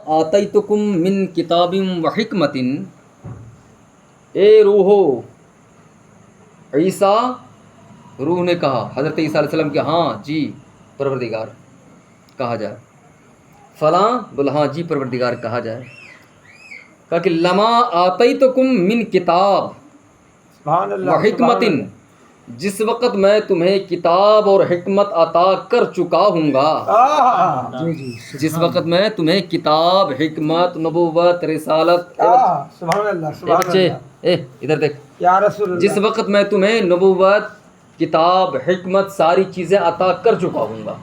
آتیتکم من کتاب و حکمت، اے روحو عیسیٰ، روح نے کہا حضرت عیسیٰ علیہ السلام کہ ہاں جی پروردگار کہا جائے، فلاں بولا ہاں جی پروردگار کہا جائے، کہا کہ لما آتیتکم من کتاب سبحان اللہ و حکمت، جس وقت میں تمہیں کتاب اور حکمت عطا کر چکا ہوں گا، جس وقت میں تمہیں کتاب، حکمت، نبوت، رسالت، سبحان اللہ اے سبحان بچے اللہ ادھر دیکھ، یا رسول اللہ جس وقت میں تمہیں نبوت، کتاب، حکمت ساری چیزیں عطا کر چکا ہوں گا،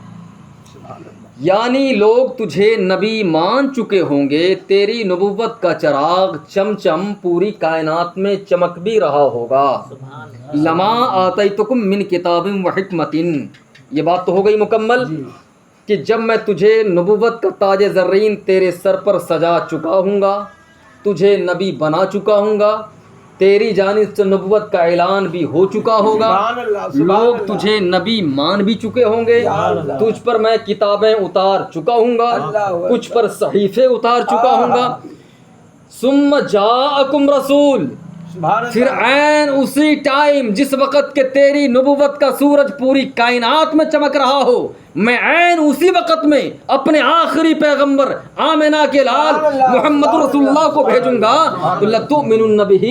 یعنی لوگ تجھے نبی مان چکے ہوں گے، تیری نبوت کا چراغ چمچم پوری کائنات میں چمک بھی رہا ہوگا۔ لما آتیتکم من کتاب و حکمت، یہ بات تو ہو گئی مکمل کہ جب میں تجھے نبوت کا تاج زرین تیرے سر پر سجا چکا ہوں گا، تجھے نبی بنا چکا ہوں گا، تیری جانب سے نبوت کا اعلان بھی ہو چکا ہوگا، سبحان اللہ سبحان لوگ اللہ تجھے نبی مان بھی چکے ہوں گے، تجھ پر میں کتابیں اتار چکا ہوں گا، کچھ پر صحیفے اتار چکا ہوں گا، ثم جاءکم رسول، سبحان پھر اللہ عین اسی ٹائم جس وقت کہ تیری نبوت کا سورج پوری کائنات میں چمک رہا ہو، میں عین اسی وقت میں اپنے آخری پیغمبر آمنہ کے لال محمد رسول اللہ کو بھیجوں گا، لَتُؤْمِنُنَّ بِهِ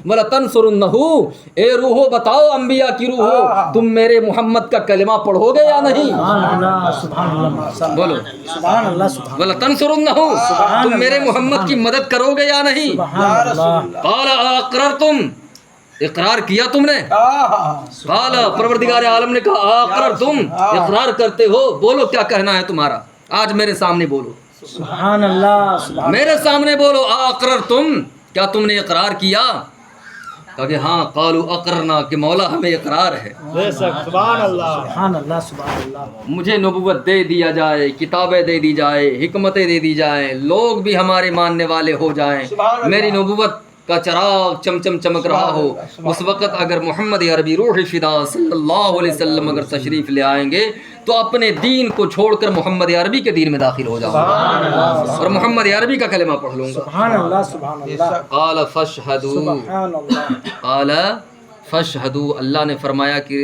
وَلَتَنْصُرُنَّهُ، اے روحو بتاؤ انبیاء کی روحو، تم میرے محمد کا کلمہ پڑھو گے یا نہیں؟ بولو وَلَتَنْصُرُنَّهُ، تم میرے محمد کی مدد کرو گے یا نہیں؟ قَالَ أَقْرَرْتُمْ، اقرار کیا تم نے؟ قال پروردگار عالم نے کہا اقرار، تم اقرار کرتے ہو، بولو کیا کہنا ہے تمہارا، آج میرے سامنے بولو، سبحان اللہ میرے سامنے بولو، اقرار تم، کیا تم نے اقرار کیا؟ کہا کہ ہاں، قالوا اقررنا، کہ مولا ہمیں اقرار ہے، سبحان اللہ سبحان اللہ سبحان اللہ مجھے نبوت دے دیا جائے، کتابیں دے دی جائے، حکمتیں دے دی جائیں، لوگ بھی ہمارے ماننے والے ہو جائیں، میری نبوت کا چراغ چمچم چمک رہا ہو، اس وقت اگر محمد عربی روح فدا صلی اللہ علیہ وسلم اگر تشریف لے آئیں گے تو اپنے دین کو چھوڑ کر محمد عربی کے دین میں داخل ہو جاؤں گا اور محمد عربی کا کلمہ پڑھ لوں گا۔ سبحان اللہ سبحان اللہ قال فاشهدوا، سبحان اللہ قال فاشهدوا، اللہ نے فرمایا کہ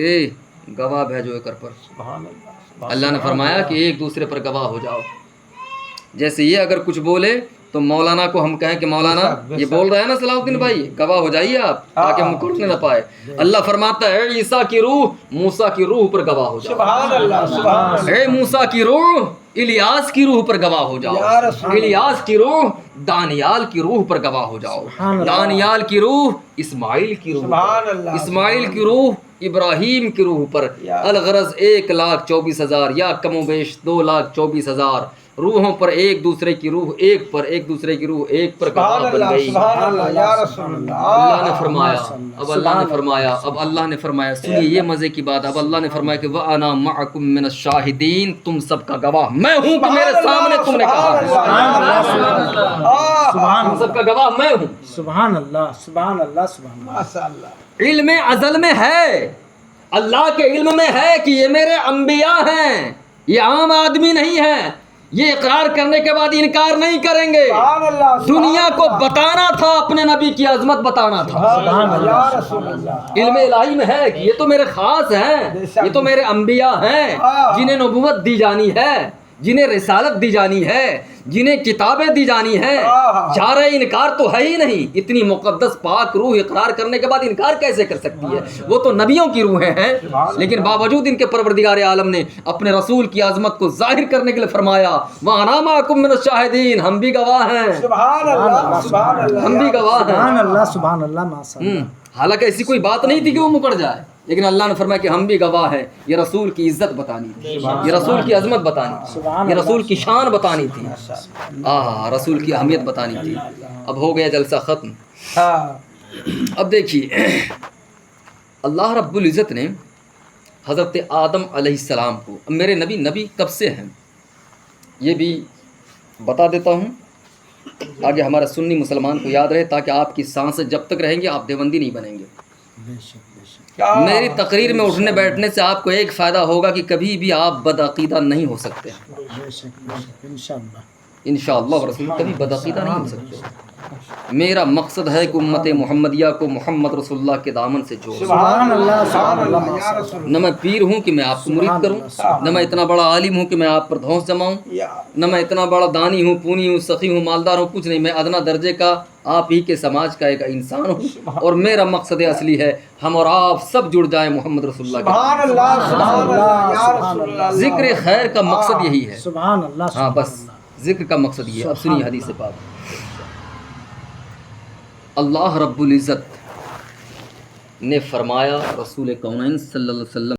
گواہ بھیجو ایک پر، سبحان اللہ اللہ نے فرمایا کہ ایک دوسرے پر گواہ ہو جاؤ، جیسے یہ اگر کچھ بولے تو مولانا کو ہم کہیں کہ مولانا یہ بول رہا ہے نا صلاح الدین بھائی، گواہ ہو جائیے آپ تاکہ ہم کرنے نہ پائے۔ اللہ فرماتا ہے عیسیٰ کی روح موسیٰ کی روح پر گواہ ہو جاؤ، سبحان اللہ سبحان اللہ اے موسیٰ کی روح الیاس کی روح پر گواہ ہو جاؤ، الیاس کی روح دانیال کی روح پر گواہ ہو جاؤ، دانیال کی روح اسماعیل کی روح سبحان پر، اللہ اسماعیل کی روح ابراہیم کی روح پر، الغرض 1,24,000 یا کم و بیش 2,24,000 روحوں پر ایک دوسرے کی روح ایک پر، ایک دوسرے کی روح ایک پر سبحان گواہ بن اللہ گئی۔ سبحان اللہ یا رسول اللہ اللہ نے فرمایا، اب اللہ نے فرمایا، اب اللہ نے فرمایا، سنیے یہ مزے کی بات، اب اللہ نے فرمایا کہ وَأَنَا مَعَكُم مِّنَ الشَّاهِدِينَ، تم سب کا گواہ میں ہوں کہ میرے سامنے تم نے کہا، تم سب کا گواہ میں ہوں۔ سبحان اللہ سبحان اللہ سبحان اللہ ماشاء اللہ علم ازل میں ہے، اللہ کے علم میں ہے کہ یہ میرے انبیاء ہیں، یہ عام آدمی نہیں ہے، یہ اقرار کرنے کے بعد انکار نہیں کریں گے، سبحان اللہ دنیا کو بتانا تھا، اپنے نبی کی عظمت بتانا تھا۔ سبحان اللہ یا رسول اللہ علم الہی میں ہے کہ یہ تو میرے خاص ہیں، یہ تو میرے انبیاء ہیں جنہیں نبوت دی جانی ہے، جنہیں رسالت دی جانی ہے، جنہیں کتابیں دی جانی ہیں، چارہ انکار تو ہے ہی نہیں، اتنی مقدس پاک روح اقرار کرنے کے بعد انکار کیسے کر سکتی ہے؟ وہ تو نبیوں کی روحیں ہیں، لیکن باوجود ان کے پروردگار عالم نے اپنے رسول کی عظمت کو ظاہر کرنے کے لیے فرمایا وَأَنَا مَعَكُم مِّنَ الشَّاهِدِينَ، ہم بھی گواہ ہیں، سبحان اللہ سبحان اللہ ہم بھی گواہ ہیں۔ سبحان اللہ سبحان اللہ ماشاء اللہ حالانکہ ایسی کوئی بات نہیں تھی کہ وہ مکر جائے، لیکن اللہ نے فرمایا کہ ہم بھی گواہ ہیں، یہ رسول کی عزت بتانی تھی، یہ رسول کی عظمت بتانی تھی، یہ رسول کی شان بتانی تھی، رسول کی اہمیت بتانی تھی۔ اب ہو گیا جلسہ ختم۔ اب دیکھیے اللہ رب العزت نے حضرت آدم علیہ السلام کو، اب میرے نبی کب سے ہیں یہ بھی بتا دیتا ہوں، آگے ہمارا سنی مسلمان کو یاد رہے، تاکہ آپ کی سانسیں جب تک رہیں گے آپ دیوبندی نہیں بنیں گے۔ میری تقریر میں اٹھنے بیٹھنے سے آپ کو ایک فائدہ ہوگا کہ کبھی بھی آپ بدعقیدہ نہیں ہو سکتے، انشاءاللہ رسول کبھی بدعقیدہ نہیں ہو سکتے. میرا مقصد ہے کہ امت محمدیہ کو محمد رسول اللہ کے دامن سے جوڑ. سبحان اللہ یا رسول نہ میں پیر ہوں کہ میں آپ کو مرید کروں، نہ میں اتنا بڑا عالم ہوں کہ میں آپ پر دھونس جماؤں، نہ میں اتنا بڑا دانی ہوں، پونی ہوں، سخی ہوں، مالدار ہوں، کچھ نہیں. میں ادنا درجے کا آپ ہی کے سماج کا ایک انسان ہوں، اور میرا مقصد اصلی ہے ہم اور آپ سب جڑ جائیں محمد رسول اللہ سبحان اللہ سبحان اللہ یا رسول اللہ. کے. ذکر خیر کا مقصد یہی ہے. سبحان اللہ ہاں بس ذکر کا مقصد یہ ہے. اب سنیے حدیث پاک. اللہ رب العزت نے فرمایا، رسول کونین صلی اللہ علیہ وسلم